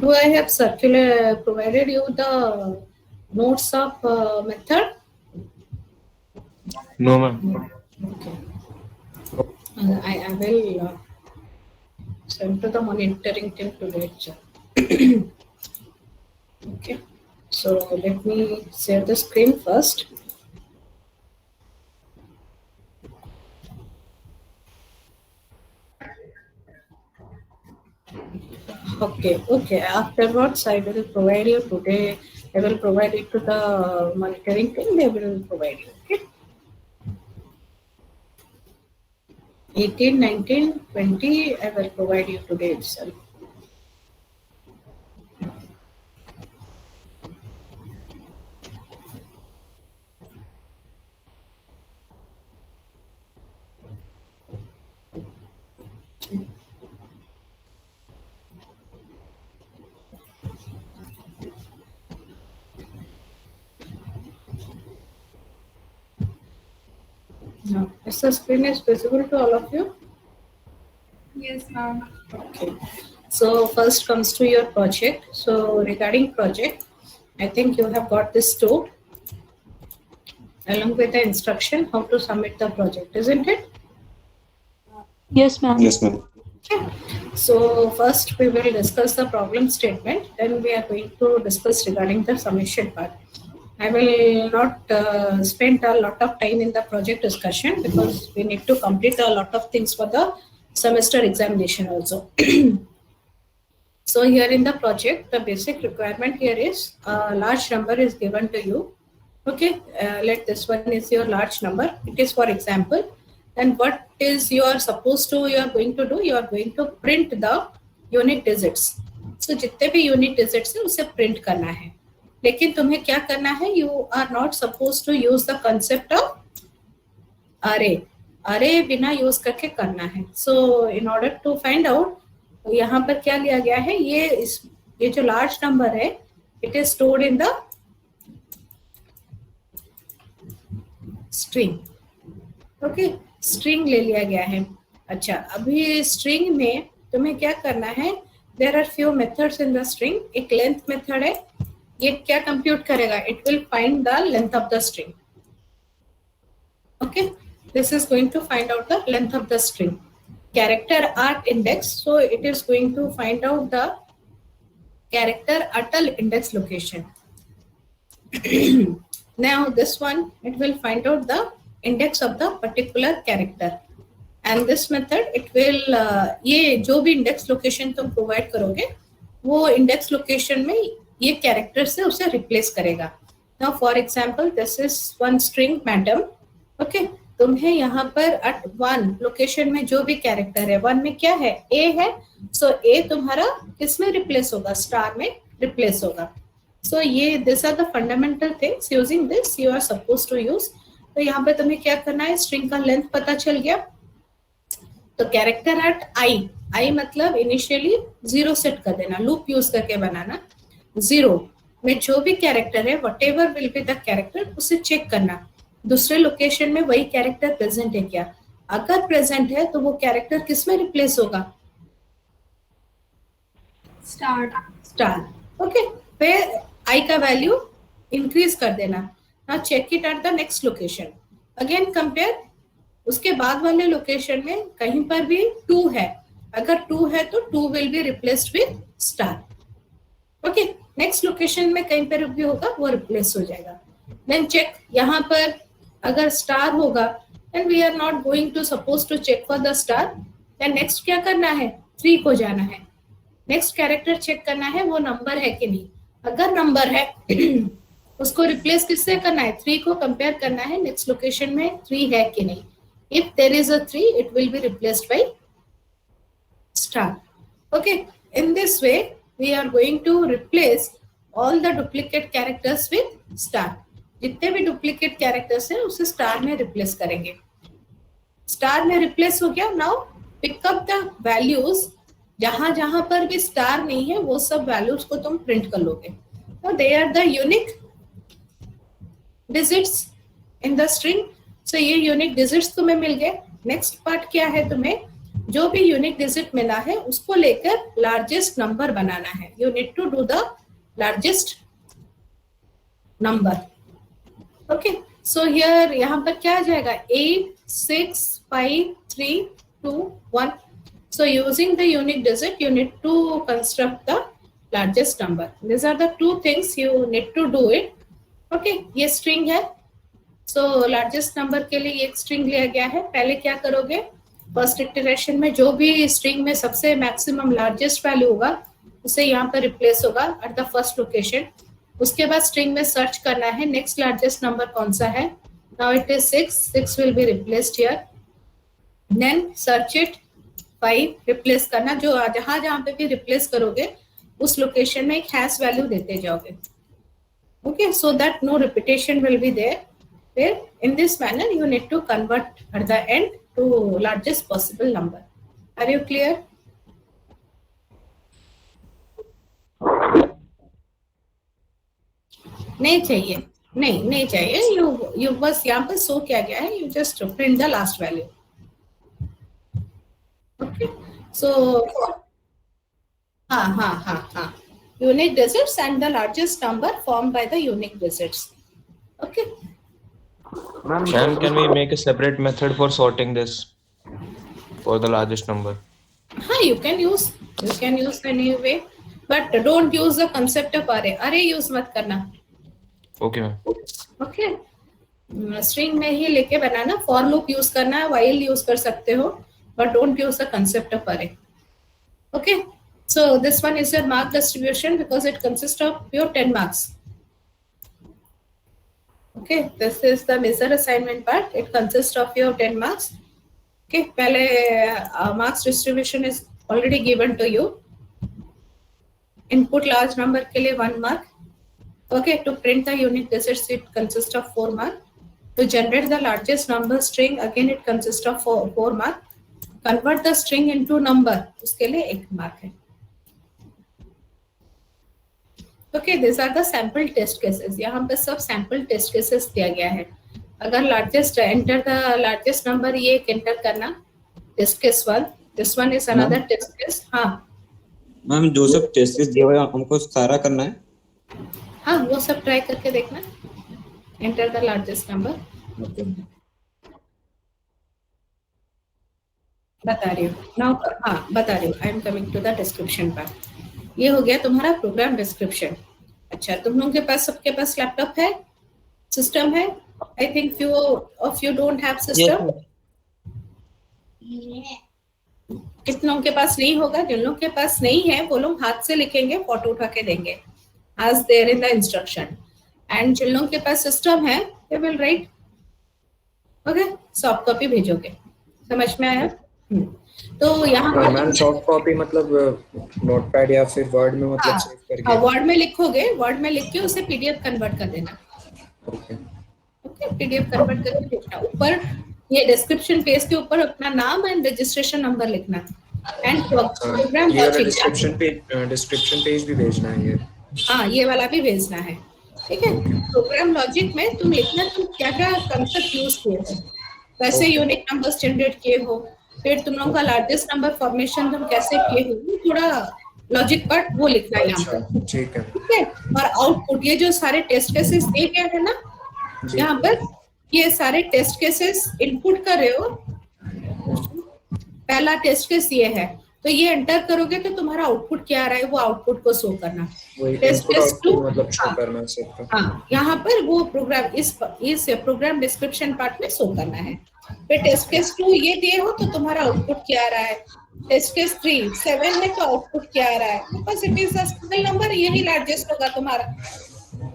Do I have circular provided you the notes of method? No, ma'am. Okay. I will send to the monitoring team today. Okay. So let me share the screen first. Okay. Afterwards, I will provide you today. I will provide it to the monitoring team. They will provide you. Okay. 18, 19, 20, I will provide you today itself. Now, is the screen is visible to all of you? Yes, ma'am. Okay. So first comes to your project. So regarding project, I think you have got this too, along with the instruction how to submit the project, isn't it? Yes, ma'am. Yes, ma'am. Okay. So first we will discuss the problem statement. Then we are going to discuss regarding the submission part. I will not spend a lot of time in the project discussion because we need to complete a lot of things for the semester examination also. So here in the project, the basic requirement here is a large number is given to you. Okay, let this one is your large number. It is for example. And what is you are supposed to, you are going to do, you are going to print the unit digits. So जितने भी unit digits है उसे print करना है. लेकिन तुम्हें क्या करना है? You are not supposed to use the concept of array. Array बिना use करके करना है. So in order to find out, तो यहाँ पर क्या लिया गया है? ये जो लार्ज नंबर है, it is stored in the string. Okay, string ले लिया गया है. अच्छा, अभी स्ट्रिंग में तुम्हें क्या करना है? There are few methods in the string. एक लेंथ मेथड है. ये क्या कंप्यूट करेगा? It will find the length of the string. Okay, this is going to find out the length of the string. Character at index, so it is going to find out the character at the index location. Now this one, it will find out the index of the particular character, and this method it will ये जो भी index location तुम provide करोगे वो index location में ये character से उसे replace करेगा. Now for example, this is one string madam. Okay, तुम्हें यहाँ पर at one लोकेशन में जो भी कैरेक्टर है, वन में क्या है? ए है. सो ए तुम्हारा किस में रिप्लेस होगा? स्टार में रिप्लेस होगा. सो ये this are the fundamental things. Using this you are suppose to use. तो यहाँ पर तुम्हें क्या करना है? स्ट्रिंग का लेंथ पता चल गया. तो कैरेक्टर एट आई मतलब इनिशियली 0 सेट कर देना, लूप यूज करके बनाना. 0 में जो भी कैरेक्टर है, what ever will be the character, उसे चेक करना दूसरे लोकेशन में वही कैरेक्टर प्रेजेंट है क्या. अगर प्रेजेंट है तो वो कैरेक्टर किस में रिप्लेस होगा? स्टार. ओके, फिर आई का वैल्यू इंक्रीज कर देना. Now check it at the next location. Again compare. उसके बाद वाले लोकेशन में कहीं पर भी 2 है. अगर 2 है तो 2 will be replaced with star. Okay, next location में कहीं पर भी होगा वो रिप्लेस हो जाएगा. Then check. यहाँ पर अगर स्टार होगा, then we are not going to suppose to check for the star. then next क्या करना है? 3 को जाना है. नेक्स्ट कैरेक्टर चेक करना है वो नंबर है कि नहीं. अगर नंबर है उसको रिप्लेस किससे करना है? 3 को कंपेयर करना है नेक्स्ट लोकेशन में 3 है कि नहीं. If there is a 3, it will be replaced by star. Okay, in this way we are going to replace all the duplicate characters with star. जितने भी डुप्लीकेट कैरेक्टर्स हैं उसे स्टार में रिप्लेस करेंगे. स्टार में रिप्लेस हो गया. Now pick up the values. जहां जहां पर भी स्टार नहीं है वो सब वैल्यूज को तुम प्रिंट कर लोगे. तो they are the unique digits in the string. So ये यूनिक डिजिट्स तुम्हें मिल गए. नेक्स्ट पार्ट क्या है? तुम्हें जो भी यूनिक डिजिट मिला है उसको लेकर लार्जेस्ट नंबर बनाना है. You need to do the largest number. Okay, so here यहाँ पर क्या आ जाएगा 8 6 5 3 2 1. So using the unique digit, you need to construct the largest number. These are the two things you need to do it. Okay, ये string है. So largest number के लिए एक string लिया गया है. पहले क्या करोगे, फर्स्ट इटरेशन में जो भी string में सबसे maximum largest value होगा उसे यहाँ पर replace होगा at the first location. उसके बाद string में search करना है next largest number कौन सा है. Now it is 6 will be replaced here. Then search it 5 replace करना. जो जहां पे भी रिप्लेस करोगे उस लोकेशन में एक हैश वैल्यू देते जाओगे. Okay, so that no repetition will be there. फिर in this manner you need to convert at the end to largest possible number. Are you clear? नहीं चाहिए, नहीं चाहिए. यू बस यहाँ पर शो किया गया है. You just print the last value. Okay, so unique digits and the largest number formed by the unique digits. Okay. Ma'am, can we make a separate method for sorting this for the largest number? You can use any way, but don't use the concept of array. Array use मत करना. Okay, ma'am. Okay. String में ही लेके बनाना. For loop use करना है, while use कर सकते हो. But don't use the concept of array. Okay, so this one is your mark distribution because it consists of pure 10 marks. Okay, this is the measure assignment part. It consists of your 10 marks. Okay, पहले marks distribution is already given to you. Input large number के लिए 1 mark. Okay, to print the unique digits it consists of 4 mark. To generate the largest number string again it consists of 4 mark. Convert the string into number, उसके लिए 1 mark है. Okay, these are the sample test cases. यहाँ पे सब sample test cases दिया गया है. अगर largest enter the largest number ये एक enter करना. Test case 1. This one is another test case. हाँ. मैम जो सब test case दिया हुआ है हमको सारा करना है. हाँ, वो सब try करके देखना. Enter the largest number. Okay. बता रही हूँ नाउ. बता रही हूँ. I am coming to the description part. ये हो गया तुम्हारा प्रोग्राम डिस्क्रिप्शन. अच्छा, तुम लोगों के पास सबके पास लैपटॉप है, सिस्टम है? I think few of you don't have system. कितने लोगों के पास नहीं होगा? जिन लोगों के पास नहीं है वो लोग हाथ से लिखेंगे, फोटो उठा के देंगे as there in the instruction. And जिन लोगों के पास सिस्टम है they will write. Okay, soft copy भेजोगे. समझ में आया? तो यहाँ पर मैम सॉफ्ट कॉपी मतलब नोटपैड या फिर वर्ड में मतलब सेव करके. वर्ड में लिखोगे, वर्ड में लिख के उसे पीडीएफ कन्वर्ट कर देना. ओके, पीडीएफ कन्वर्ट करके भेजना. ऊपर ये डिस्क्रिप्शन पेज के ऊपर अपना नाम एंड रजिस्ट्रेशन नंबर लिखना. एंड प्रोग्राम डिस्क्रिप्शन पेज भी भेजना है ये. हाँ, ये वाला भी भेजना है. ठीक है. प्रोग्राम लॉजिक में तुम लिखना तुम क्या क्या कंसेप्ट यूज किए हो, कैसे यूनिक नंबर्स जनरेट किए हो, फिर तुम लोगों का लार्जेस्ट नंबर फॉर्मेशन तुम कैसे किए हो, थोड़ा लॉजिक पार्ट वो लिखना है यहाँ पर. ठीक है. ठीक है. और आउटपुट ये जो सारे टेस्ट केसेस दिए गए हैं ना, यहाँ पर ये सारे टेस्ट केसेस इनपुट कर रहे हो. पहला टेस्ट केस ये है, तो ये एंटर करोगे तो तुम्हारा आउटपुट क्या आ रहा है वो आउटपुट को शो करना. टेस्ट केस 2 मतलब शो करना सबको. हाँ, यहाँ पर वो प्रोग्राम इस प्रोग्राम डिस्क्रिप्शन पार्ट में शो करना है. फिर टेस्ट केस 2 ये दिए हो तो तुम्हारा आउटपुट क्या आ रहा है. टेस्ट केस 3 7 है तो आउटपुट क्या आ रहा है. Because it is a single number, यही लार्जेस्ट होगा तुम्हारा.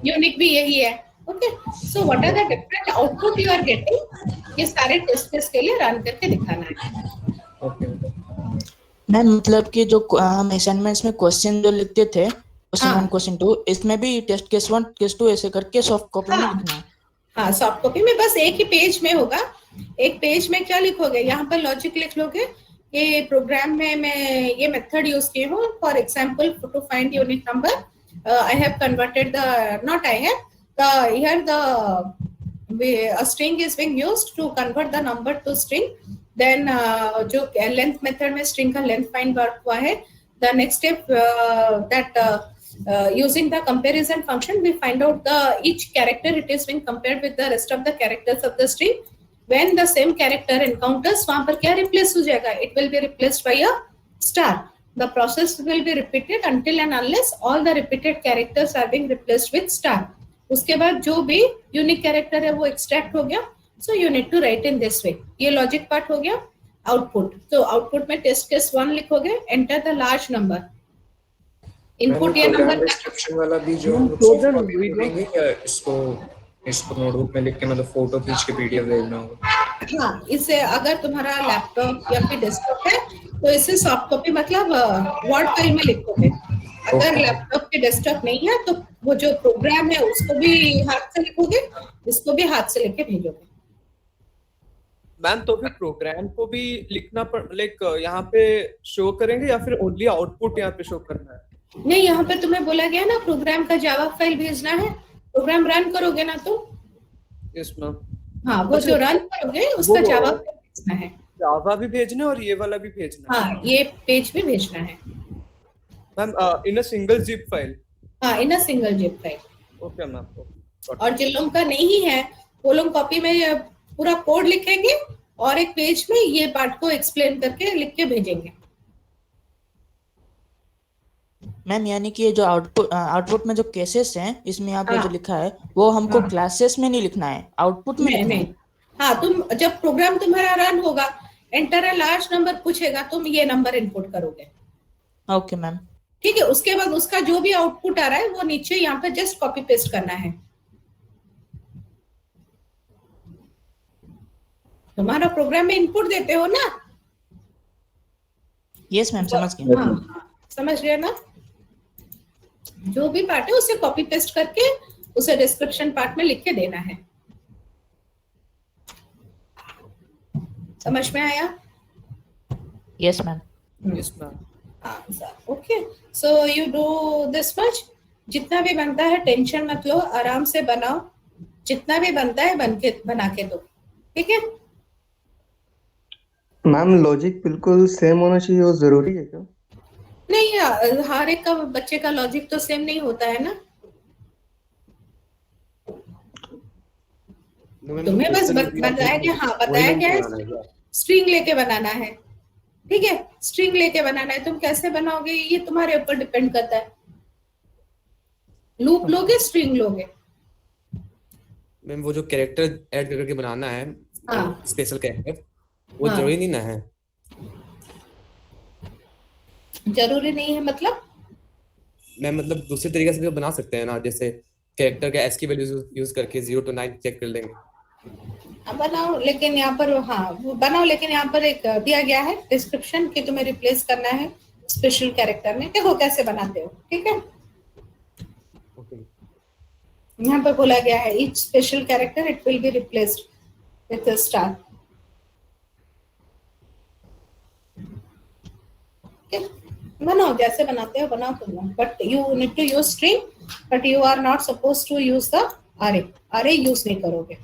यूनिक भी यही है. Okay, so what are the different output you are getting, ये सारे टेस्ट केस के लिए रन करके दिखाना है. ओके मैम, मतलब कि जो हम असाइनमेंट्स में क्वेश्चन जो लिखते थे, क्वेश्चन 1 क्वेश्चन 2, इसमें भी टेस्ट केस 1 केस 2 ऐसे करके सॉफ्ट कॉपी में लिखना है. हाँ, सॉफ्ट कॉपी में बस एक ही पेज में होगा. एक पेज में क्या लिखोगे, यहाँ पर लॉजिक लिख लोगे. ये प्रोग्राम में मैं ये मेथड यूज की हूँ. For example, to find unique number I have converted the not I have the here the a string is being used to convert the number to string. Then जो length method में string का length find हुआ है, the next step that using the comparison function we find out the each character it is being compared with the rest of the characters of the string. When the same character encounters, वहां पर क्या replace हो जाएगा, it will be replaced by a star. The process will be repeated until and unless all the repeated characters are being replaced with star. उसके बाद जो भी unique character है वो एक्सट्रैक्ट हो गया. So you need to write in this way. ये logic part हो गया. आउटपुट, तो आउटपुट में टेस्ट केस 1 लिखोगे, enter the large number. Input ये नंबर डिस्क्रिप्शन वाला भी जो हम लोग सॉफ्ट कॉपी में देंगे या इसको नोटबुक में लिख के मतलब फोटो खींच के पीडीएफ भेजना होगा. हाँ, इसे अगर तुम्हारा लैपटॉप या फिर डेस्कटॉप है तो इसे सॉफ्ट कॉपी मतलब वर्ड फाइल में लिखोगे. अगर लैपटॉप के डेस्कटॉप नहीं है तो वो जो प्रोग्राम है उसको भी हाथ से लिखोगे, इसको भी हाथ से लिख के भेजोगे. मैम तो फिर प्रोग्राम को भी लिखना लाइक यहाँ पे शो करेंगे या फिर ओनली आउटपुट यहाँ पे शो करना है? नहीं, यहाँ पे तुम्हें बोला गया ना प्रोग्राम का जावा फाइल भेजना है. प्रोग्राम रन करोगे ना तो यस मैम. हाँ, वो जो रन करोगे उसका जावा फाइल भेजना है. जावा भी भेजना है और ये वाला भी भेजना है. हाँ, ये पेज भी भेजना है ma'am in a single zip file. हाँ, in a single zip file. Okay ma'am. और जिन लोगों का नहीं है वो लोग कॉपी में पूरा कोड लिखेंगे और एक पेज में ये पार्ट को एक्सप्लेन करके लिख के भेजेंगे. मैम यानी कि ये जो आउटपुट में जो केसेस हैं इसमें यहाँ पे जो लिखा है वो हमको क्लासेस में नहीं लिखना है, आउटपुट में लिखना है. हाँ, तुम जब प्रोग्राम तुम्हारा रन होगा, एंटर अ लार्ज नंबर पूछेगा, तुम ये नंबर इनपुट करोगे. Okay ma'am. ठीक है, उसके बाद उसका जो भी आउटपुट आ रहा है वो नीचे यहाँ पे जस्ट कॉपी पेस्ट करना है. तुम्हारा प्रोग्राम में इनपुट देते हो ना. यस मैम, समझ गए. हाँ, समझ गए ना. जो भी पार्ट है उसे कॉपी पेस्ट करके उसे डिस्क्रिप्शन पार्ट में लिख के देना है. समझ में आया? Yes ma'am. Yes ma'am. Okay, so you do this much. जितना भी बनता है टेंशन मत लो, आराम से बनाओ. जितना भी बनता है बना के दो. ठीक है मैम. लॉजिक बिल्कुल सेम होना चाहिए, वो जरूरी है क्या? नहीं, हर एक का बच्चे का लॉजिक तो सेम नहीं होता है ना. तुम्हें बस बताया गया, हाँ बताया गया है स्ट्रिंग लेके बनाना है. ठीक है, स्ट्रिंग लेके बनाना है. तुम कैसे बनाओगे ये तुम्हारे ऊपर डिपेंड करता है. लूप लोगे, स्ट्रिंग लोगे. मैम वो जो कैरेक्टर ऐड करके बनाना है, हाँ, स्पेशल कैरेक्टर, वो हाँ. जरूरी नहीं ना है? जरूरी नहीं है मतलब? मैम मतलब दूसरे तरीके से भी बना सकते हैं ना, जैसे कैरेक्टर का एस्की वैल्यू यूज करके 0 to 9 चेक कर लेंगे. बनाओ, लेकिन यहाँ पर हाँ वो बनाओ, लेकिन यहाँ पर एक दिया गया है डिस्क्रिप्शन कि तुम्हें रिप्लेस करना है स्पेशल कैरेक्टर में. देखो कैसे बनाते हो. ठीक है, ओके. यहाँ पर बोला गया है each special character it will be replaced with a star. Okay? बनाओ जैसे बनाते हो बनाओ तुम लोग, but you need to use string, but you are not supposed to use the array. array use नहीं करोगे.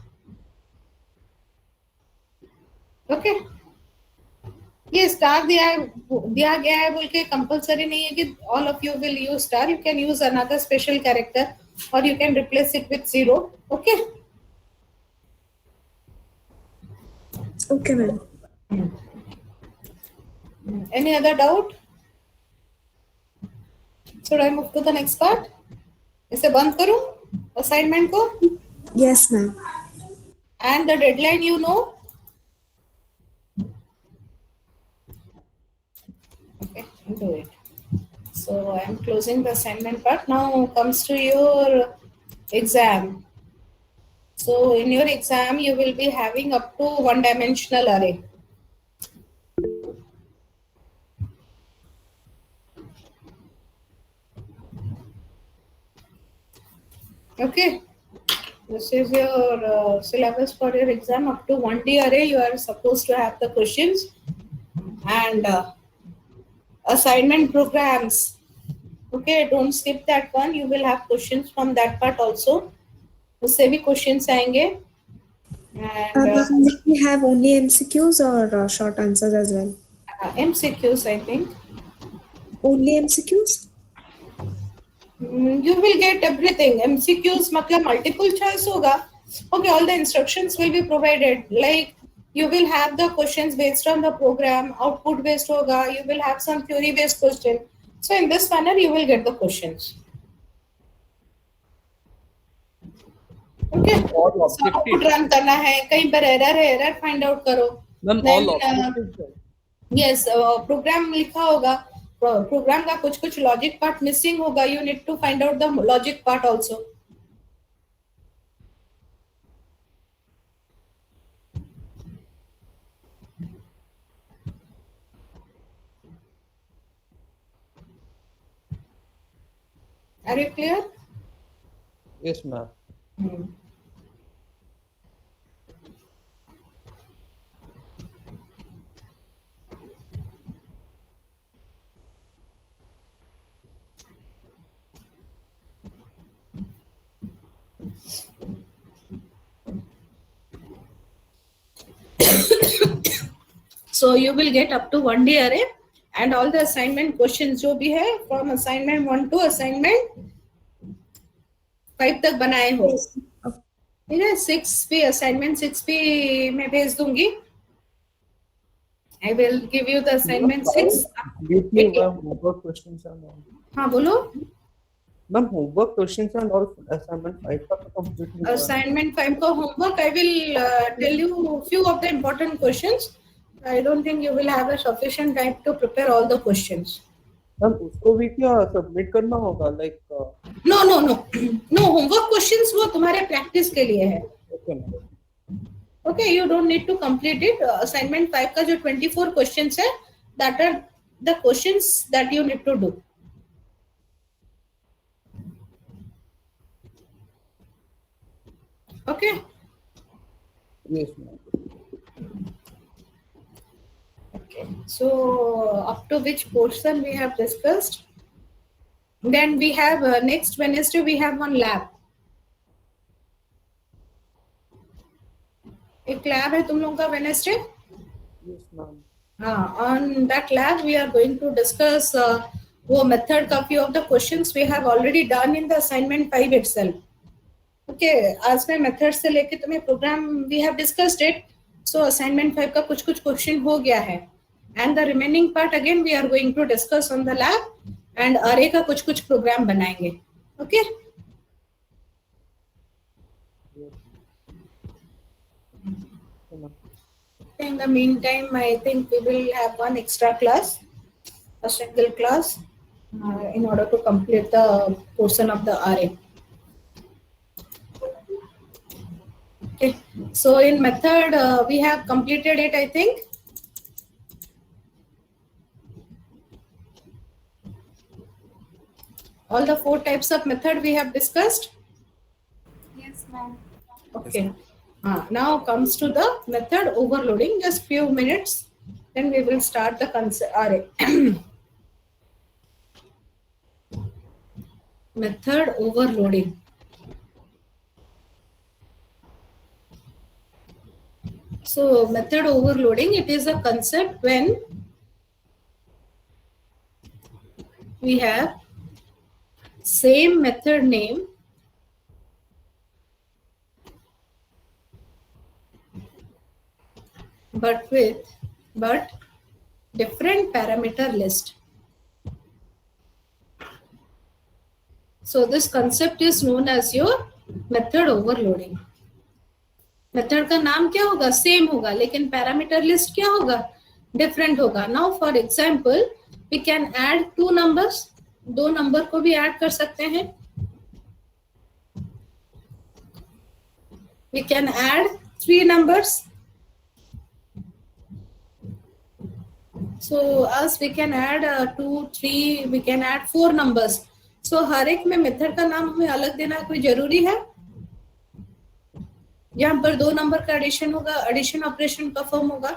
ओके, ये स्टार दिया गया है बोल के कंपलसरी नहीं है कि all of you will use star. You can use another special character or you can replace it with 0. Okay. Okay, ma'am. Any other doubt? Should I move to the next part? इसे बंद करूं assignment को? Yes, ma'am. And the deadline you know? Okay, do it. So I am closing the assignment part. Now comes to your exam. So in your exam you will be having up to one-dimensional array. Okay, this is your syllabus for your exam. Up to 1D array you are supposed to have the questions and assignment programs. Okay, don't skip that one. You will have questions from that part also. उससे भी questions आएंगे. And Will we have only MCQs or short answers as well? MCQs, I think. Only MCQs? You will get everything. MCQs मतलब multiple choice होगा. Okay, all the instructions will be provided. Like you will have the questions based on the program, output based होगा. You will have some theory based question. So in this manner you will get the questions. Okay. All So output objective. run करना है. कहीं पर error है, error find out करो. Ma'am, Then, all objectives. Yes, program लिखा होगा. Program का कुछ logic part missing होगा. You need to find out the logic part also. Are you clear? Yes, ma'am. So you will get up to 1 day array and all the assignment questions जो भी है from assignment 1 to assignment 5 तक बनाए हो. ठीक है. 6 पे assignment 6 पे मैं भेज दूंगी. I will give you the assignment 6. Homework questions and all. हाँ बोलो. Ma'am, homework questions and all assignment 5 का तो complete नहीं हुआ है. Assignment 5 का homework I will tell you few of the important questions. I don't think you will have a sufficient time to prepare all the questions. Ma'am, उसको भी क्या submit करना होगा? Like, No, homework questions वो तुम्हारे practice के लिए है. okay, ma'am. Okay, you don't need to complete it. Assignment 5 का जो 24 questions है, that are the questions that you need to do. Okay. Yes, ma'am. Okay. So up to which portion we have discussed? Then we have next Wednesday we have one lab. एक lab है तुम लोगों का Wednesday? Yes, ma'am. On that lab we are going to discuss वो method का few of the questions we have already done in the assignment 5 itself. Okay, आज मैं method से लेके तुम्हें program we have discussed it. So assignment 5 का कुछ question हो गया है. And the remaining part again we are going to discuss on the lab and array का कुछ program बनाएंगे. Okay? In the meantime, I think we will have one extra class, a single class, in order to complete the portion of the array. Okay, so in method, we have completed it, I think. All the 4 types of method we have discussed. Yes, ma'am. Okay. Now comes to the method overloading. Just few minutes, then we will start the concept array. Method overloading. So method overloading, it is a concept when we have same method name but different parameter list. So this concept is known as your method overloading. Method का नाम क्या होगा? Same होगा, लेकिन parameter list क्या होगा? Different होगा. Now for example, we can add 2 numbers. 2 number को भी add कर सकते हैं. We can add 3 numbers. So as we can add 2, 3, we can add 4 numbers. So हर एक में मेथड का नाम हमें अलग देना कोई जरूरी है? यहाँ पर 2 नंबर का एडिशन होगा, एडिशन ऑपरेशन परफॉर्म होगा.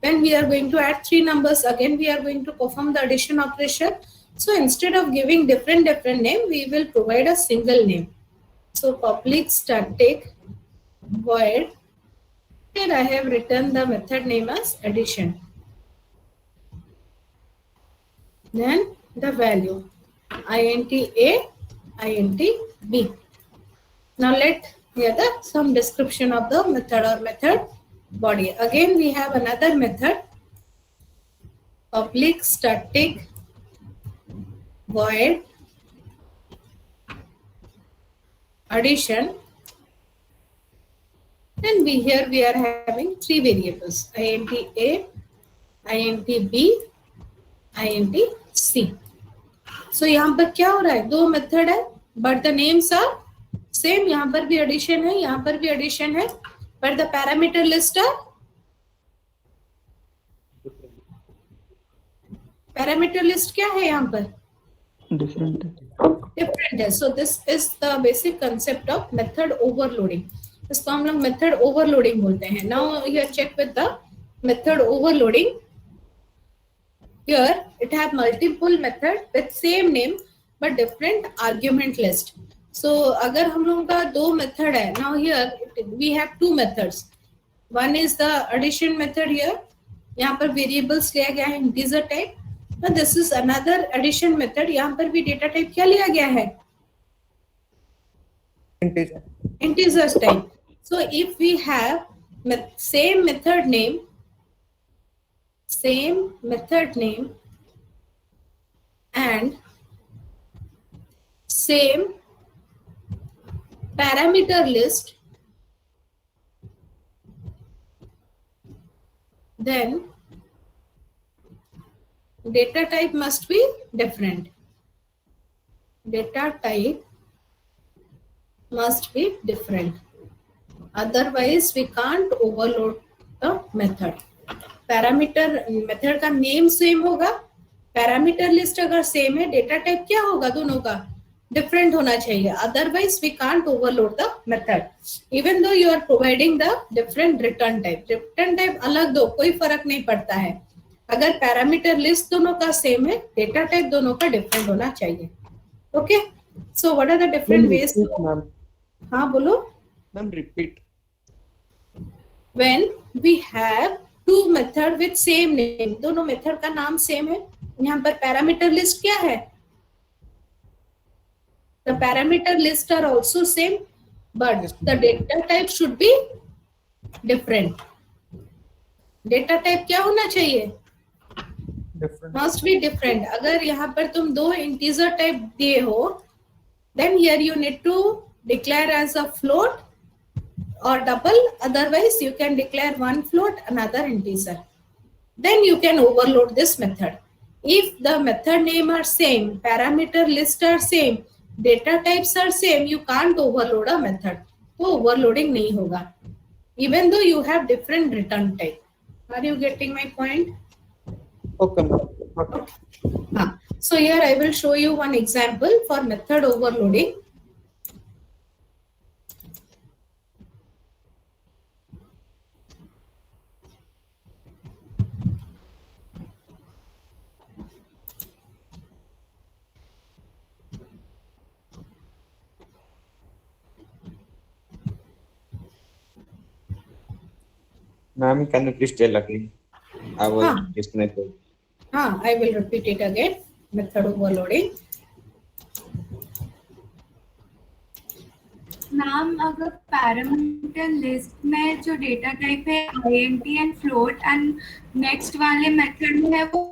When we are going to add 3 numbers, again we are going to perform the addition operation. So instead of giving different name, we will provide a single name. So public static void Here I have written the method name as addition. Then the value int a, int b. Now let here the some description of the method or method body. Again we have another method, public static void addition. Then here we are having three variables, int a, int b, int c. So यहाँ पर क्या हो रहा है, दो method है but the names are same. यहाँ पर भी addition है, यहाँ पर भी addition है, but the parameter list are parameter list क्या है यहाँ पर, different. different है. So this is the basic concept of method overloading. इसको हम लोग method overloading बोलते हैं. Now here check with the method overloading. Here it have multiple method with same name but different argument list. So अगर हम लोगों का दो method है, now here we have two methods. One is the addition method here. यहाँ पर variables लिया गया है integer type. Now this is another addition method. यहाँ पर भी data type क्या लिया गया है? Integer type. So if we have same method name and same parameter list, then data type must be different. Data type must be different. Otherwise we can't overload the method. Parameter method का name same होगा, parameter list अगर same है, data type क्या होगा, दोनों का different होना चाहिए. Otherwise we can't overload the method even though you are providing the different return type. Return type अलग दो, कोई फर्क नहीं पड़ता है. अगर पैरामीटर लिस्ट दोनों का सेम है, डेटा टाइप दोनों का डिफरेंट होना चाहिए. Okay, so what are the different ways? हाँ बोलो ma'am, repeat. When we have two method with same name, दोनों मेथड का नाम सेम है, यहाँ पर पैरामीटर लिस्ट क्या है? The parameter list are also same, but the data type should be different. Data type क्या होना चाहिए? Must be different. अगर यहाँ पर तुम दो integer type दिए हो, then here you need to declare as a float or double. Otherwise you can declare one float, another integer. Then you can overload this method. If the method name are same, parameter list are same, data types are same, you can't overload a method. तो overloading नहीं होगा, even though you have different return type. Are you getting my point? Okay. हाँ. So here I will show you one example for method overloading. Ma'am, can you please tell again? I was disconnected. हाँ, I will repeat it again. Method overloading. Ma'am अगर parameter list में जो data type है int and float and next वाले method में है वो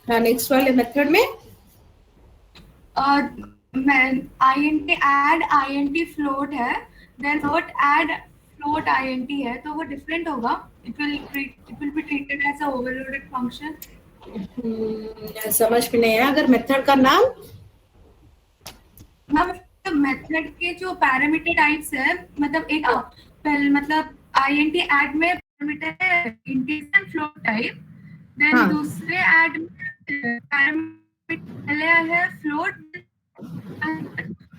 हाँ, नेक्स्ट वाले मेथड में int add int float है, then float add float int है, तो वो डिफरेंट होगा. It will be treated as a overloaded function. समझ में नहीं आया. अगर मेथड का नाम मेथड के जो पैरामीटर टाइप्स है, मतलब एक पहले मतलब int add में पैरामीटर है integer and float type, then दूसरे ऐड में पैरामीटर पहले है फ्लोट,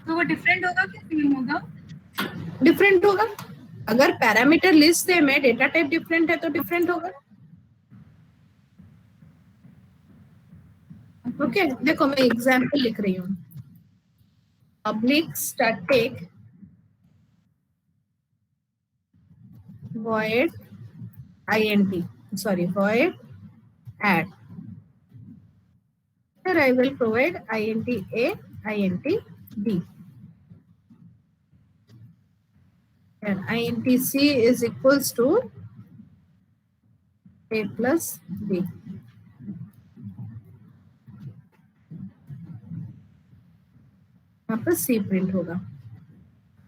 तो वो डिफरेंट होगा कि सेम होगा? डिफरेंट होगा. अगर पैरामीटर लिस्ट सेम है, डेटा टाइप डिफरेंट है तो डिफरेंट होगा. ओके, देखो मैं एग्जांपल लिख रही हूँ. Public static void int, sorry, void add. Here I will provide int a, int b. And int c is equals to a plus b. यहाँ पर c print होगा.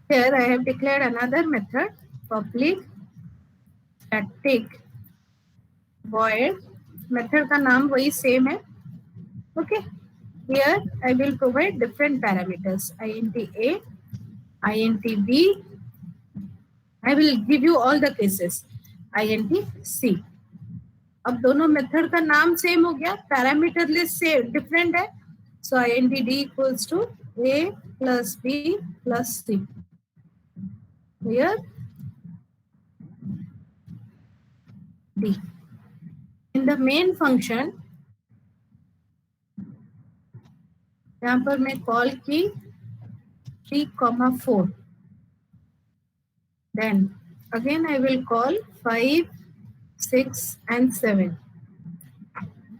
Here I have declared another method, public static void. Method का नाम वही same है. Okay. Here I will provide different parameters, int a, int b. I will give you all the cases, int c. अब दोनों method का नाम same हो गया, पैरामीटर लिस्ट से डिफरेंट है. सो int d equals to a plus b plus c. Here d. In the main function, यहाँ पर मैं कॉल की 3, 4. Then again I will call 5, 6 and 7.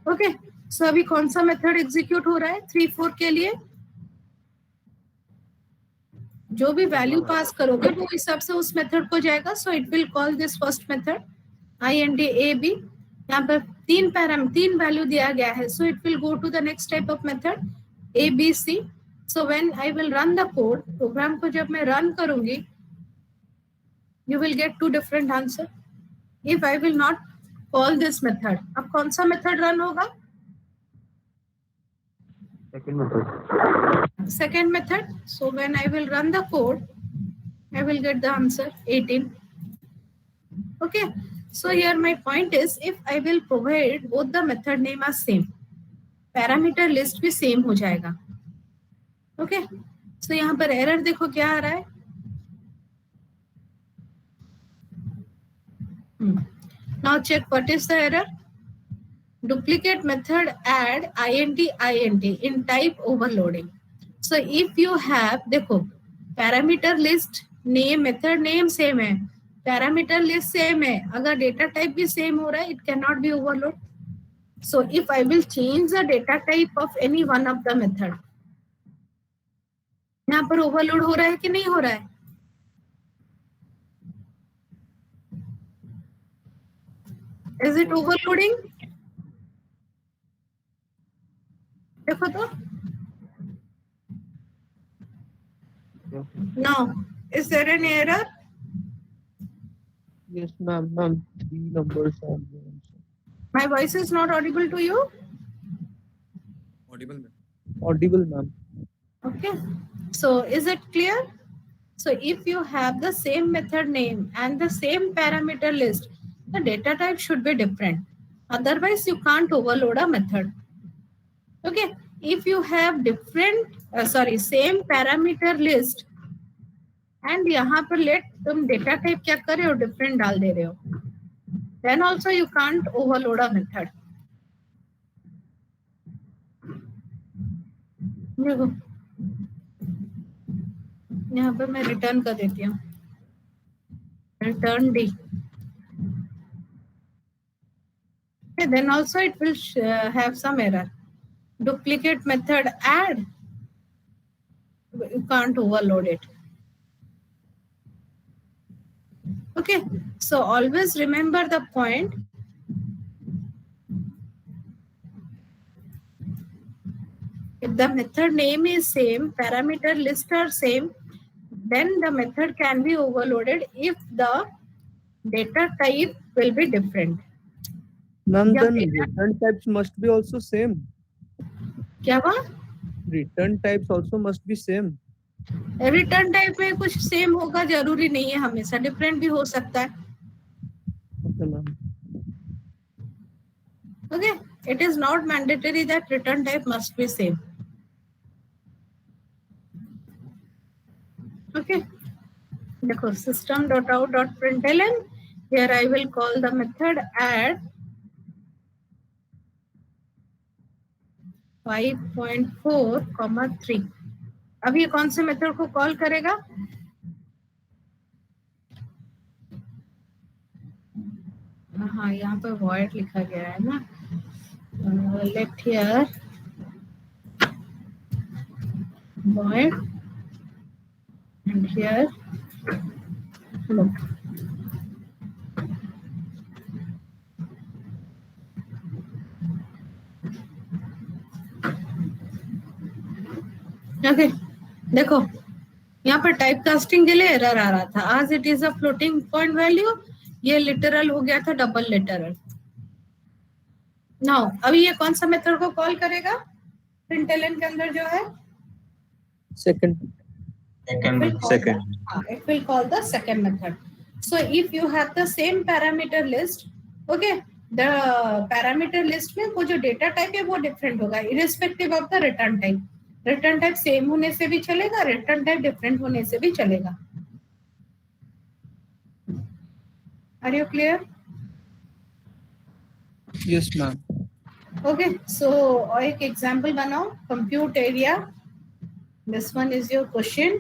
Okay. So अभी कौन सा मेथड एग्जीक्यूट हो रहा है 3, 4 के लिए? जो भी वैल्यू पास करोगे वो हिसाब से उस मेथड को जाएगा. सो it will call this first method int a b. यहाँ पर 3 वैल्यू दिया गया है. So it will go to the next type of method a b c. So when I will run the code, program को जब मैं run करूंगी, you will get 2 different answer. If I will not call this method, अब कौन सा method run होगा? Second method. So when I will run the code, I will get the answer 18. Okay. So here my point is, if I will provide both the method name are same, parameter list भी same हो जाएगा. Okay. So यहाँ पर error देखो क्या आ रहा है. Now check what is the error. Duplicate method add int in type overloading. So if you have, देखो parameter list name, method name same है, parameter list same है, अगर data type भी same हो रहा है, it cannot be overload. So if I will change the data type of any one of the method, यहाँ पर overload हो रहा है कि नहीं हो रहा है? Is it overloading? देखो तो. Now, is there an error? Yes, ma'am. 3 numbers are there. My voice is not audible to you? Audible, ma'am. Audible, ma'am. Okay. So, is it clear? So, if you have the same method name and the same parameter list, the data type should be different. Otherwise, you can't overload a method. Okay. If you have different, same parameter list, and यहाँ पर let तुम data type क्या कर रहे हो, different डाल दे रहे हो, then also you can't overload a method. देखो यहाँ पर मैं return कर देती हूँ, return d. Okay, then also it will have some error. Duplicate method add, you can't overload it. Okay, so always remember the point. If the method name is same, parameter list are same, then the method can be overloaded if the data type will be different. Ma'am, Yeah, then data- return types must be also same. क्या हुआ? Return types also must be same. Return type में कुछ same होगा जरूरी नहीं है, हमेशा different भी हो सकता है. Okay, ma'am. Okay, it is not mandatory that return type must be same. Okay, देखो system.out.println, here I will call the method add 5.4, 3. अब ये कौन से मेथड को कॉल करेगा? हाँ यहाँ पर void लिखा गया है ना, let here void and here look. Okay देखो यहाँ पर टाइप कास्टिंग के लिए एरर आ रहा था, आज it is a floating point value, ये लिटरल हो गया था डबल लिटरल। नाउ अभी ये कौन सा मेथड को कॉल करेगा प्रिंटलन के अंदर जो है? Second. Second. It will call the second method. So if you have the same parameter list, okay, the parameter list में वो जो डेटा टाइप है वो डिफरेंट होगा irrespective of the return type. Return type same होने से भी चलेगा, रिटर्न टाइप डिफरेंट होने से भी चलेगा। Are you clear? Yes, ma'am. Okay so और एक एग्जांपल बनाओ, compute area, this one is your question.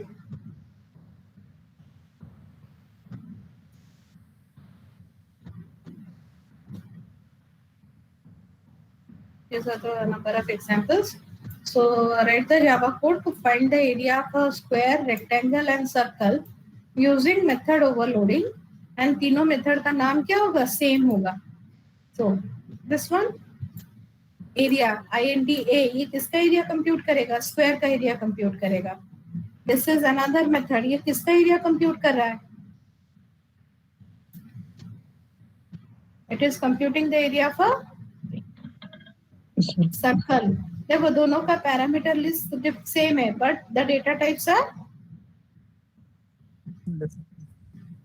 These are the number of examples. So write the Java code to find the area of a square, rectangle and circle using method overloading, and तीनों method का नाम क्या होगा? Same होगा। So this one area int a, ये किसका area compute करेगा? Square का एरिया कंप्यूट करेगा। This is another method, ये किसका एरिया कंप्यूट कर रहा है? It is computing the area of a circle. देखो दोनों का पैरामीटर लिस्ट सेम है but the data types are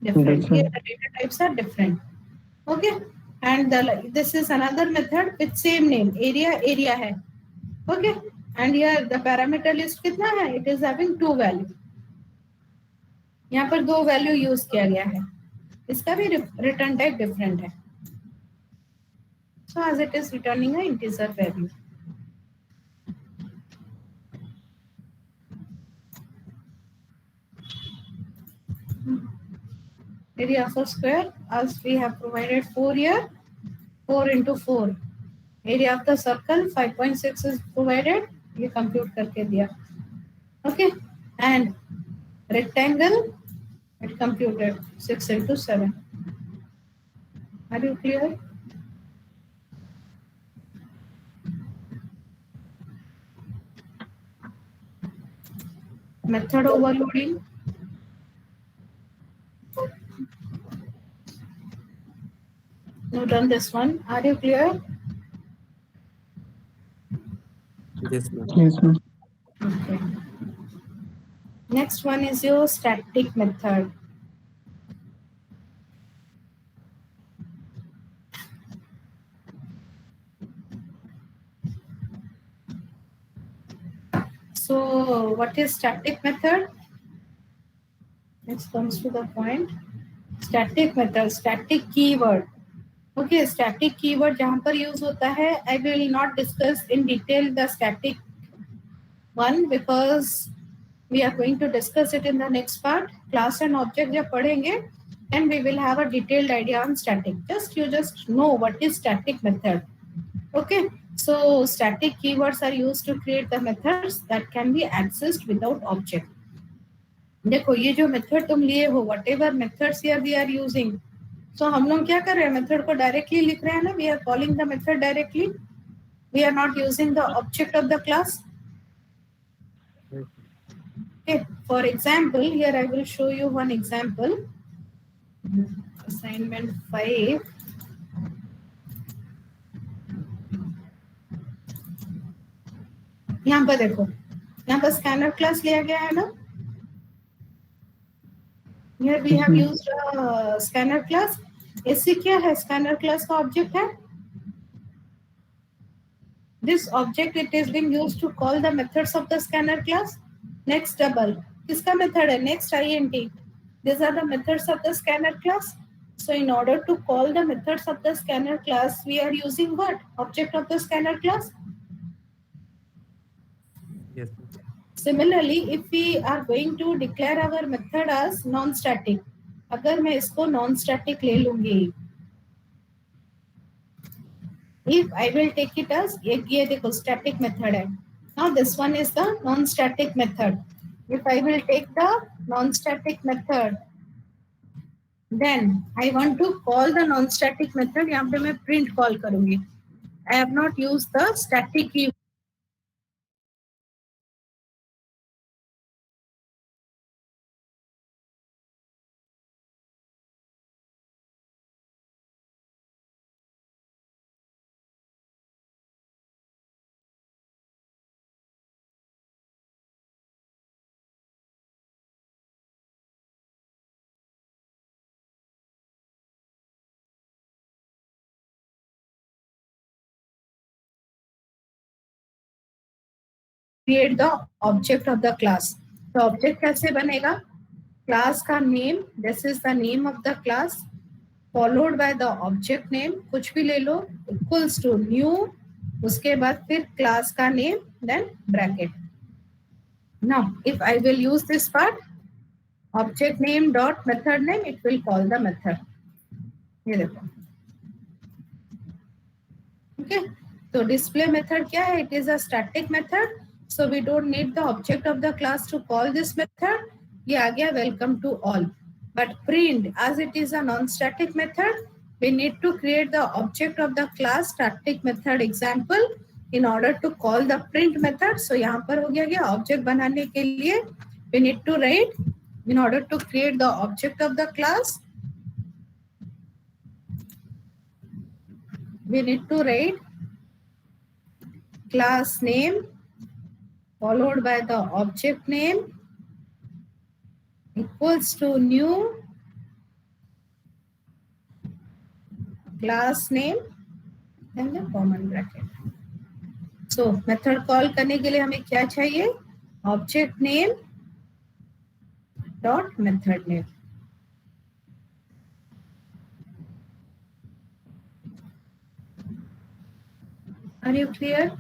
different. Here the data types are different. Okay, and this is another method with same name, area है। Okay, and here the parameter list कितना है? It is having 2 value. यहाँ पर 2 value use किया गया है, इसका भी रिटर्न टाइप डिफरेंट है। So as it is returning an integer value. Area of a square, as we have provided 4 here, 4 into 4. Area of the circle 5.6 is provided, ये compute करके दिया। Okay, and rectangle it computed 6 into 7. Are you clear? Method overloading. You've done this one. Are you clear? Yes, ma'am. Yes, ma'am. Okay. Next one is your static method. So what is static method? Next comes to the point. Static method, static keyword. Okay, static keyword जहाँ पर use होता है, I will not discuss in detail the static one because we are going to discuss it in the next part. Class and object जब पढ़ेंगे and we will have a detailed idea on static. You just know what is static method. Okay, so static keywords are used to create the methods that can be accessed without object. देखो ये जो method तुम लिए हो, whatever methods here we are using, so हम लोग क्या कर रहे हैं? मेथड को डायरेक्टली लिख रहे हैं ना, we are calling the method directly, we are not using the object of the class. Okay, for example, here I will show you one example. Assignment 5. यहाँ पर देखो, यहाँ पर स्कैनर क्लास लिया गया है ना। Here we have used scanner class. इससे क्या है? स्कैनर क्लास का ऑब्जेक्ट है। This object it is being used to call the methods of the scanner class. Next double, किसका मेथड है? Next int. These are the methods of the scanner class. So in order to call the methods of the scanner class, we are using what? Object of the scanner class. Yes. Similarly, if we are going to declare our method as non-static, अगर मैं इसको non-static ले लूंगी, If I will take it as ये देखो static method है. Now this one is the non-static method. If I will take the non-static method, then I want to call the non-static method. यहाँ पे मैं print call करूँगी. I have not used the static key. Create the object of the class. तो object कैसे बनेगा? Class का name, this is the name of the class, followed by the object name, कुछ भी ले लो, equals to new, उसके बाद फिर class का name, then bracket. Now, if I will use this part, object name dot method name, it will call the method. ये देखो. Okay. So display method क्या है? It is a static method. So we don't need the object of the class to call this method. ये आ गया welcome to all. But print, as it is a non-static method, we need to create the object of the class static method example in order to call the print method. So यहाँ पर हो गया object बनाने के लिए we need to write in order to create the object of the class. We need to write class name followed by the object name equals to new class name and the common bracket. So method call करने के लिए हमें क्या चाहिए? Object name dot method name. Are you clear?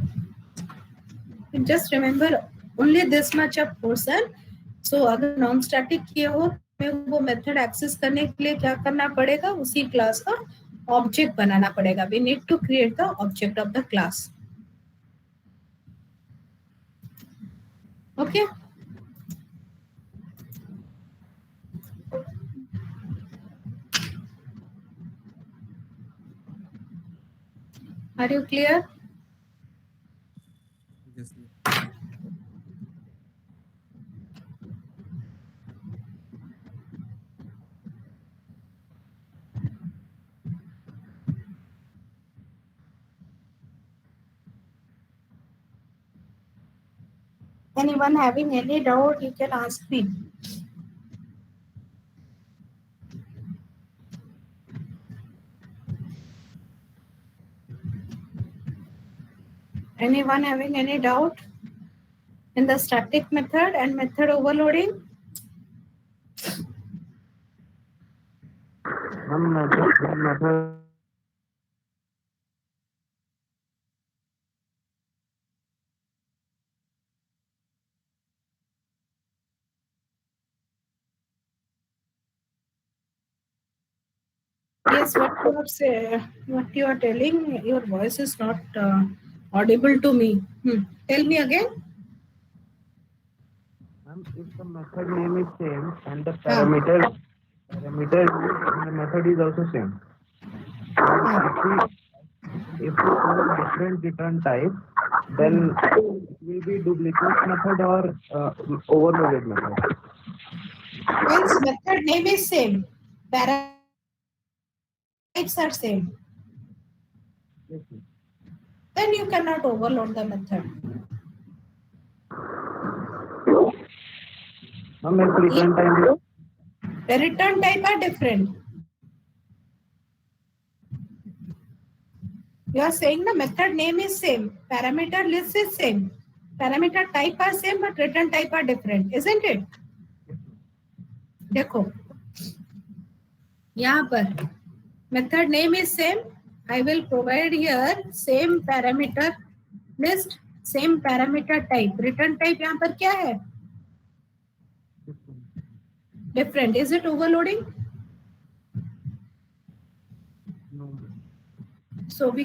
Just remember only this much of portion. So अगर non static किए हो हमें वो मेथड एक्सेस करने के लिए क्या करना पड़ेगा? उसी क्लास का ऑब्जेक्ट बनाना पड़ेगा. We need to create the object of the class. Okay. Are you clear? Yes. Anyone having any doubt, you can ask me. Anyone having any doubt in the static method and method overloading? method Yes, what you are telling, your voice is not audible to me. Tell me again. If the method name is same and the parameter in the method is also same. If we call different return type, then it will be duplicate method or overloaded method. Means method name is same, parameters are same. Yes, sir. Then you cannot overload the method. If return time The return type are different. You are saying the method name is same, parameter list is same, parameter type are same, but return type are different, isn't it? देखो यहाँ पर method name is same. I will provide here same parameter list, same parameter type. Return type यहाँ पर क्या है? Different. Is it overloading? no. So we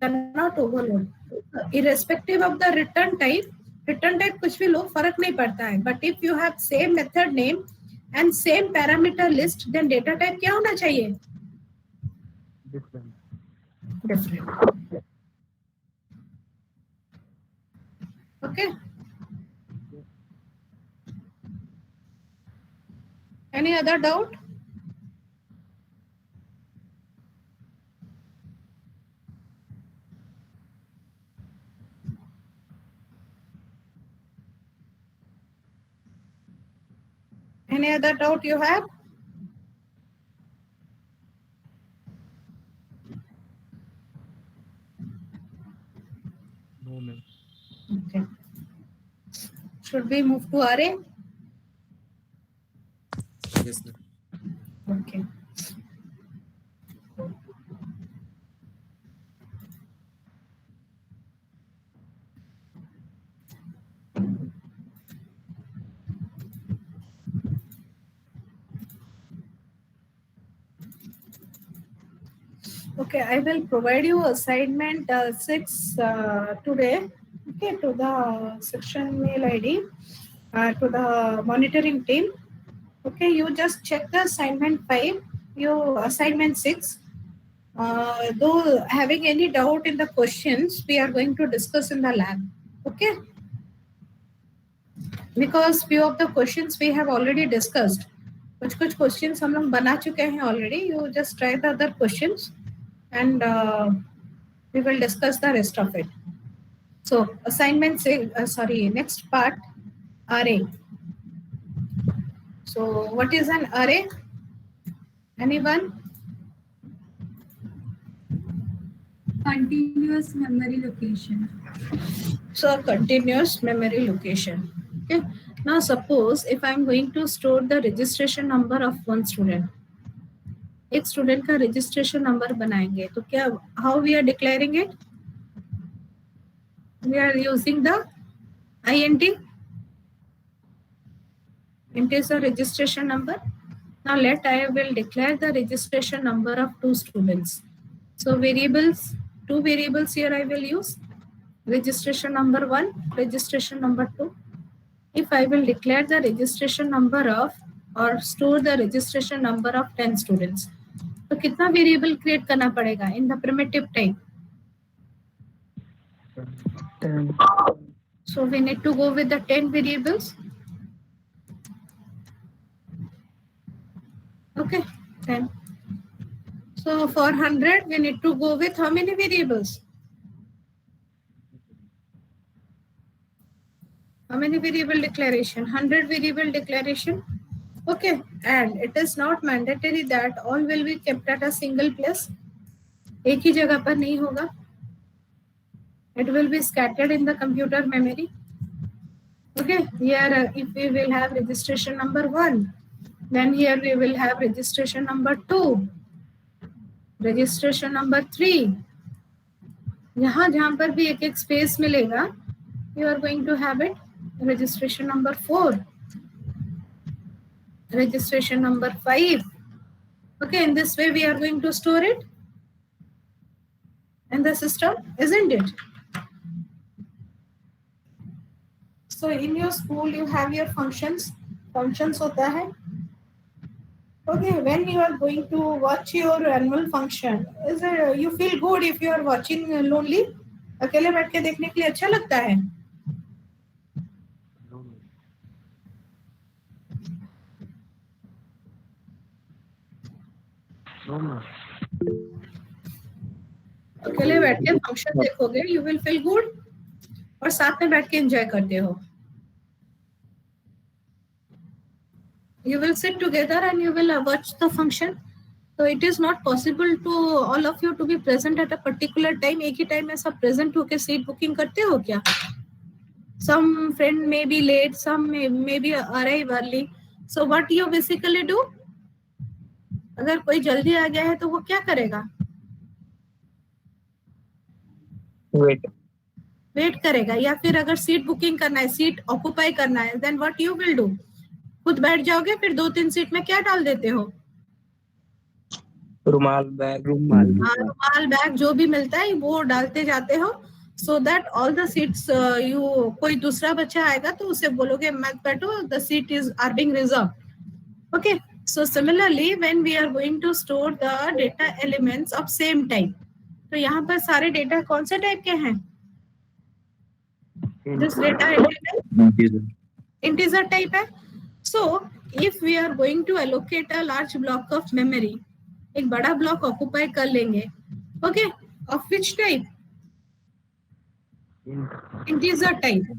cannot overload. Irrespective of the return type कुछ भी लो फर्क नहीं पड़ता है. But if you have same method name and same parameter list, then data type क्या होना चाहिए? Different. Okay. Any other doubt? Any other doubt you have? No, ma'am. Okay. Should we move to array? Yes, ma'am. Okay. Okay, I will provide you assignment 6 today. Okay, to the section mail ID, to the monitoring team. Okay, you just check the assignment 5, you assignment 6. Though having any doubt in the questions, we are going to discuss in the lab. Okay, because few of the questions we have already discussed. कुछ questions हम लोग बना चुके हैं already. You just try the other questions and we will discuss the rest of it. So assignment next part, array. So what is an array? Anyone? Continuous memory location. So continuous memory location. Okay. Now suppose if I am going to store the registration number of one student, एक student का registration number बनाएंगे तो क्या, how we are declaring it? We are using the INT. Int is a registration number. Now let I will declare the registration number of two students. So variables, two variables here I will use. Registration number 1, registration number 2. If I will declare the registration number of or store the registration number of 10 students, तो कितना variable create करना पड़ेगा in the primitive type? 10. So we need to go with the 10 variables. Okay, 10. So for 100 we need to go with how many variables? How many variable declaration? 100 variable declaration. Okay, and it is not mandatory that all will be kept at a single place. एक ही जगह पर नहीं होगा. It will be scattered in the computer memory. Okay, here if we will have registration number 1, then here we will have registration number 2, registration number 3. यहाँ जहाँ पर भी एक space मिलेगा, you are going to have it. Registration number 4. Registration number 5. Okay, in this way we are going to store it in the system, isn't it? So in your school you have your functions होता है. Okay, when you are going to watch your annual function, is it you feel good if you are watching lonely? अकेले बैठ के देखने के लिए अच्छा लगता है? अकेले बैठ के फंक्शन देखोगे, यू विल फील गुड, और साथ में बैठ के एंजॉय करते हो. You will sit together and you will watch the function. So it is not possible to all of you to be present at a particular time. एक ही time में सब present होके सीट बुकिंग करते हो क्या? Some friend may be late, some may be arrive early. So what you basically do? अगर कोई जल्दी आ गया है तो वो क्या करेगा? वेट करेगा. या फिर अगर सीट बुकिंग करना है, सीट ऑक्यूपाई करना है, then what you will do? खुद बैठ जाओगे, फिर 2-3 सीट में क्या डाल देते हो? रुमाल बैग हाँ, रुमाल बैग जो भी मिलता है वो डालते जाते हो, so that all the seats you, कोई दूसरा बच्चा आएगा तो उसे बोलोगे मत बैठो, the seat is are being reserve. Okay, so similarly when we are going to store the data elements of same type, तो यहाँ पर सारे डेटा कौन से टाइप के हैं? This data element integer type है। So if we are going to allocate a large block of memory, एक बड़ा ब्लॉक ऑक्युपाई कर लेंगे, okay, of which type? Integer type.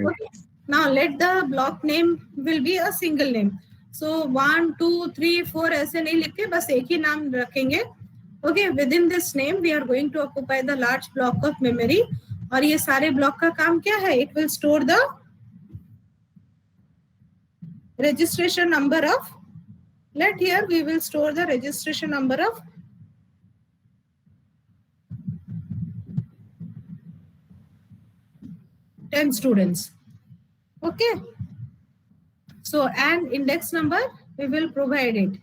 Okay. Now let the block name will be a single name. So 1 2 3 4 ऐसे नहीं लिख के बस एक ही नाम रखेंगे। Okay, within this name we are going to occupy the large block of memory. और ये सारे ब्लॉक का काम क्या है? It will store the registration number of, let here we will store the registration number of 10 students. Okay, so and index number we will provide it.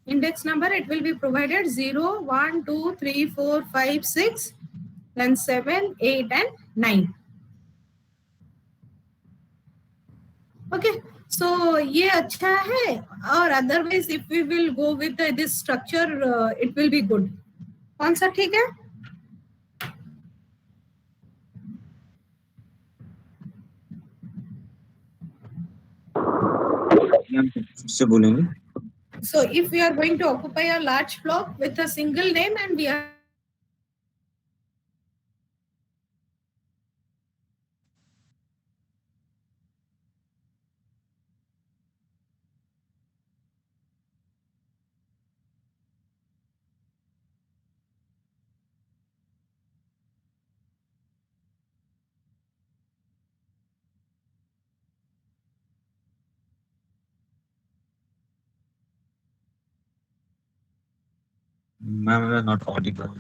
Index number it will be provided 0 1 2 3 4 5 6, then 7 8 and 9. Okay, so ये अच्छा है, और otherwise if we will go with this structure it will be good. कौन सा ठीक है? से बोलेंगे। So if we are going to occupy a large block with a single name and we are Ma'am, not audible.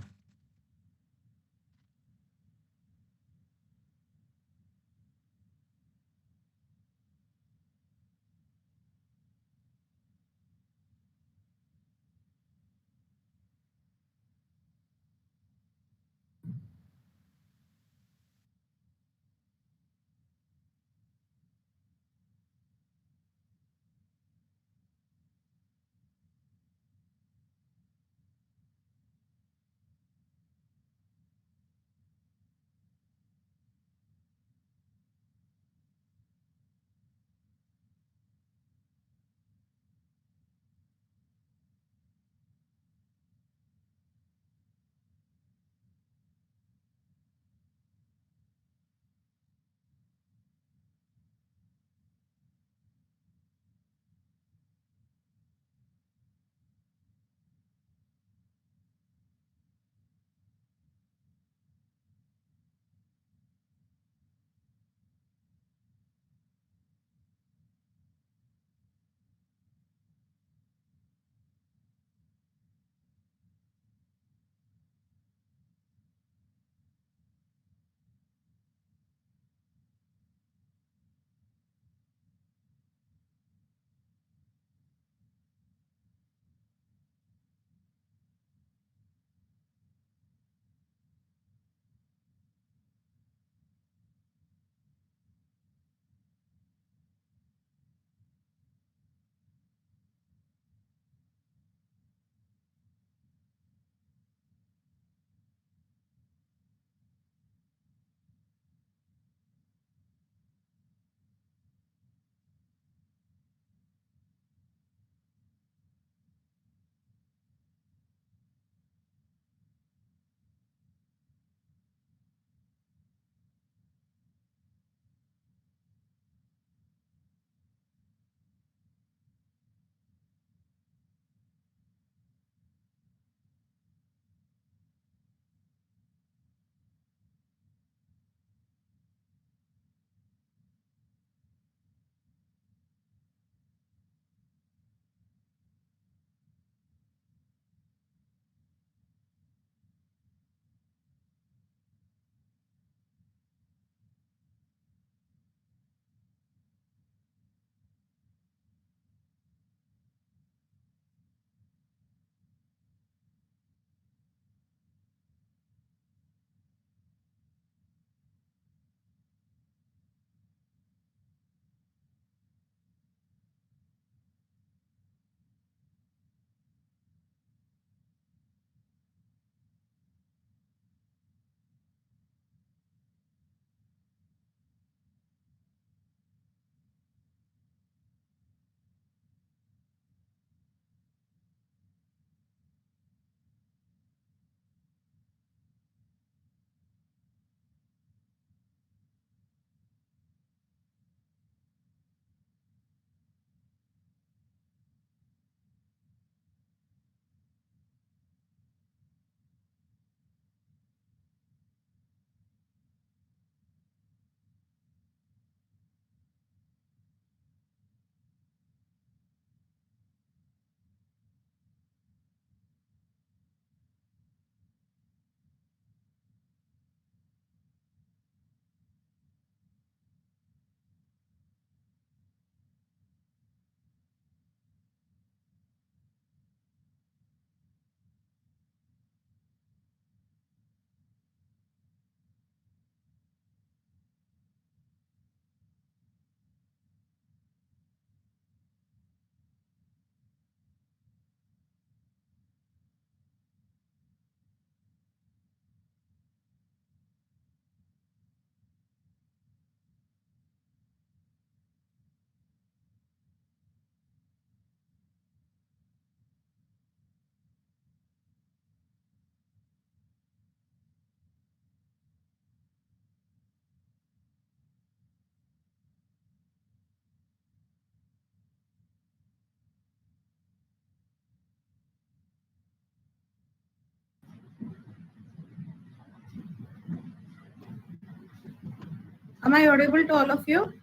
Am I audible to all of you?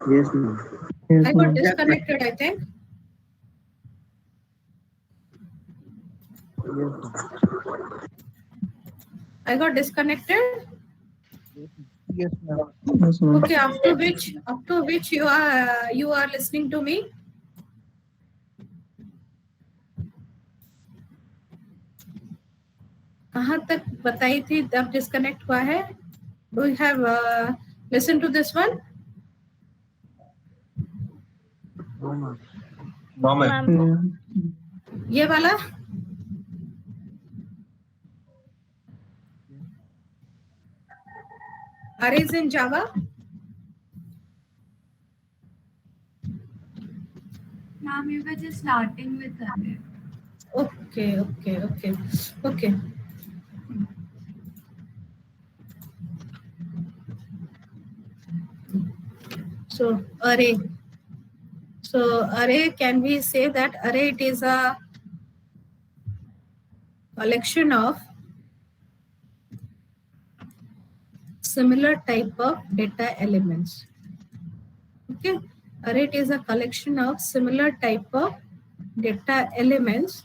Yes, ma'am. I got disconnected, I think. I got disconnected. Yes, ma'am. Okay, after which you are listening to me. कहाँ तक बताई थी तब disconnect हुआ है? Do you have listened to this one? No, ma'am. ये वाला? Arrays in Java? Ma'am, we were just starting with array. Okay. So array. Can we say that array it is a collection of similar type of data elements? Okay, array it is a collection of similar type of data elements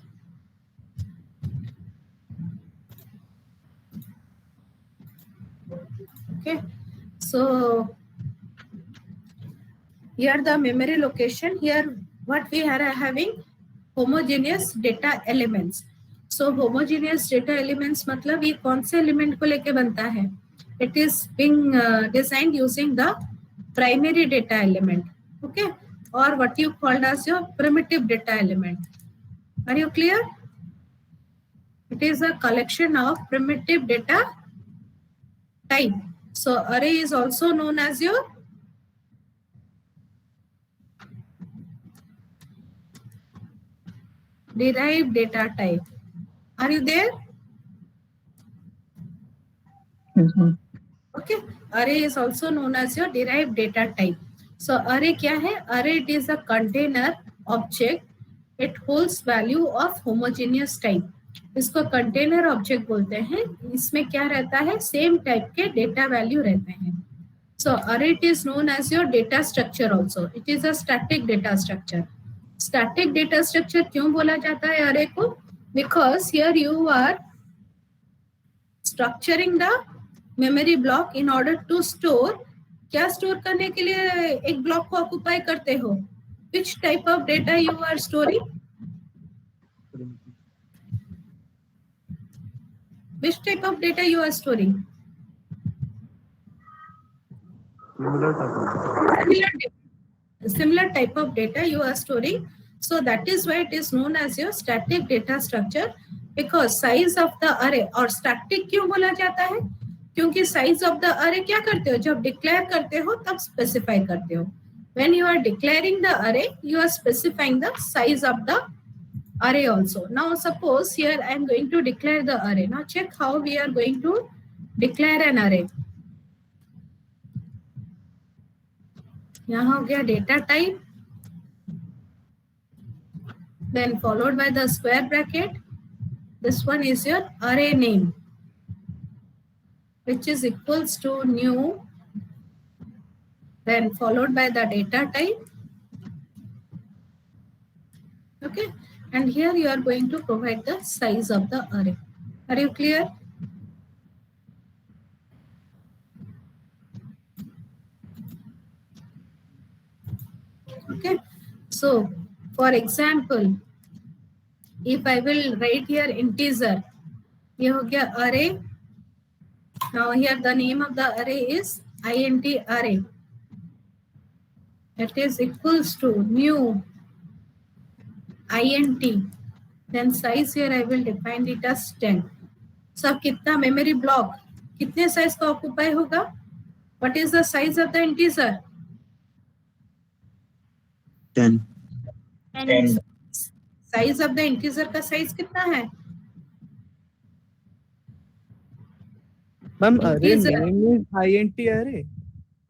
okay. So here the memory location, here what we are having homogeneous data elements. So homogeneous data elements मतलब ये कौन से element को लेके बनता है? It is being designed using the primary data element, okay, or what you called as your primitive data element. Are you clear? It is a collection of primitive data type. So array is also known as your derived data type. Are you there? Yes, ma'am. Okay, array is also known as your derived data type. So array क्या है? Array it is a container object. It holds value of homogeneous type. इसको container object बोलते हैं. इसमें क्या रहता है? Same type के डेटा वैल्यू रहते हैं. So array it is known as your data structure also. It is a static data structure. Static data structure क्यों बोला जाता है array को? Because here you are structuring the memory block in order to store. क्या store करने के लिए एक ब्लॉक को ऑक्युपाई करते हो? Which type of data you are storing? Which type of data you are storing? Similar type of data you are storing. So that is why it is known as your static data structure, because size of the array. और static क्यों बोला जाता है? क्योंकि size of the array क्या करते हो? जब declare करते हो तब specify करते हो. When you are declaring the array, you are specifying the size of the array also. Now suppose here I am going to declare the array. Now check how we are going to declare an array. यहाँ हो गया data type, then followed by the square bracket. This one is your array name, which is equals to new, then followed by the data type. Okay, and here you are going to provide the size of the array. Are you clear? Okay, so for example, if I will write here integer, ये हो गया array. Now here the name of the array is int array. It is equals to new int. Then size here I will define it as 10. So कितना memory block, कितने size का occupy होगा? What is the size of the integer? 10. And size of the integer का size कितना है? Ma'am, array Integer. name is int array.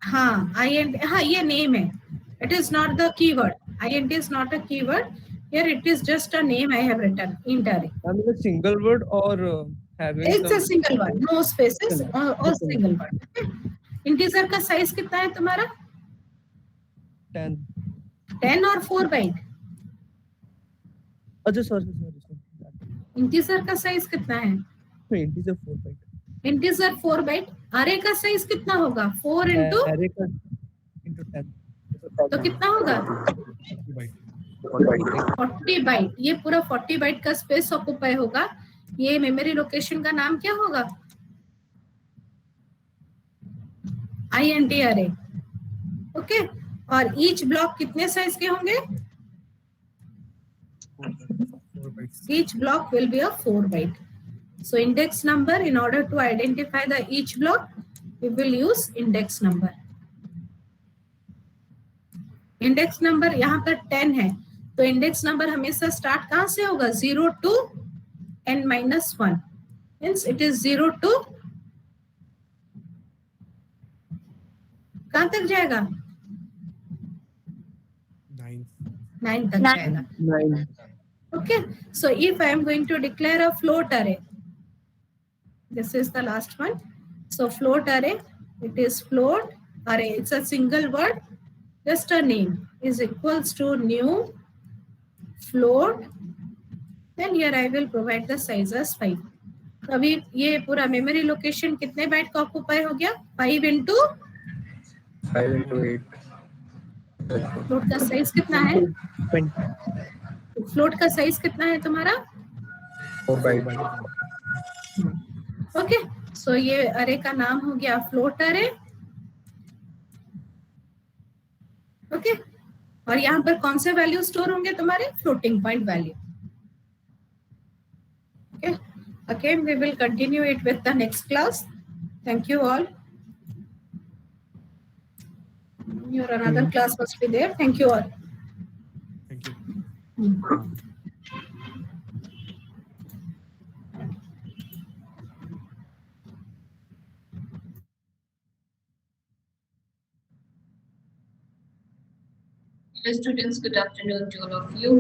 हाँ, हाँ ये name है. It is not the keyword. Int is not a keyword. Here it is just a name I have written. Int array. Ma'am, is it single word or having It's a some single word, no spaces, or single word. Okay? Integer का size कितना है तुम्हारा? 10. 10 और 4 bite. अच्छा sorry. Integer का size कितना है? Integer 4 byte. Integer 4 byte. Array का साइज कितना होगा? 4 into Array का into 10. तो कितना होगा? 40 बाइट. ये पूरा 40 बाइट का स्पेस ऑक्युपाई होगा. ये मेमोरी लोकेशन का नाम क्या होगा? INT अरे. ओके. और ईच ब्लॉक कितने साइज के होंगे? Each block will be a 4 byte. So index number, in order to identify the each block, we will use index number. Index number यहाँ पर 10 है, तो index number हमेशा start कहाँ से होगा? 0 to n-1. Means it is 0 to कहाँ तक जाएगा? 9 तक जाएगा. 9. Okay, so if I am going to declare a float array, this is the last one. So float array, it is float array. It's a single word, just a name is equals to new float. Then here I will provide the size as 5. अभी ये पूरा memory location कितने bite का occupy हो गया? 5 into 8. Float का size कितना है? फ्लोट का साइज कितना है तुम्हारा? 4 byte. ओके, सो ये अरे का नाम हो गया फ्लोट अरे. ओके, और यहाँ पर कौन से वैल्यू स्टोर होंगे तुम्हारे? Floating point value. Okay, again we will continue it with the next class. Thank you all. Your another class must be there. Thank you all. Thank you. Hello students, good afternoon to all of you.